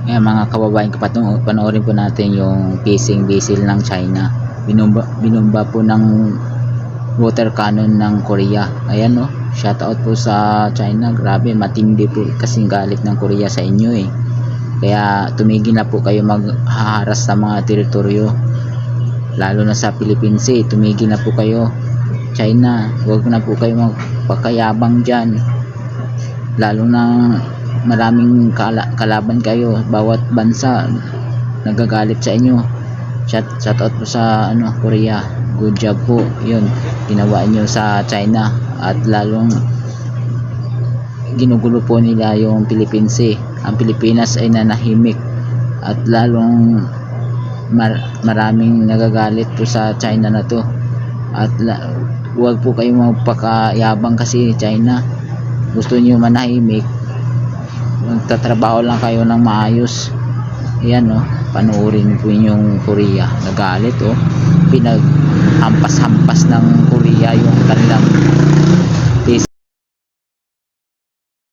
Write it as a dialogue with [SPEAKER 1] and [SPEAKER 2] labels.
[SPEAKER 1] Ngayon mga kababayan, panoorin po natin yung fishing vessel ng China. Binumba po ng water cannon ng Korea. Ayan, no, shout out po sa China. Grabe, matindi po kasing galit ng Korea sa inyo eh. Kaya tumigil na po kayo maghaharas sa mga teritoryo, lalo na sa Philippines eh. Tumigil na po kayo, China. Huwag na po kayo magpakayabang dyan, lalo na maraming kalaban kayo. Bawat bansa nagagalit sa inyo. Shout out po sa Korea. Good job po yun ginawa nyo sa China, at lalong ginugulo po nila yung Philippines eh. Ang Pilipinas ay nanahimik, at lalong maraming nagagalit po sa China na to. At huwag po kayong magpakayabang kasi China. Gusto niyo manahimik, magtatrabaho lang kayo ng maayos. Ayan, no, panoorin po yung Korea. Nagalit, oh. Pinaghampas-hampas ng Korea yung kanilang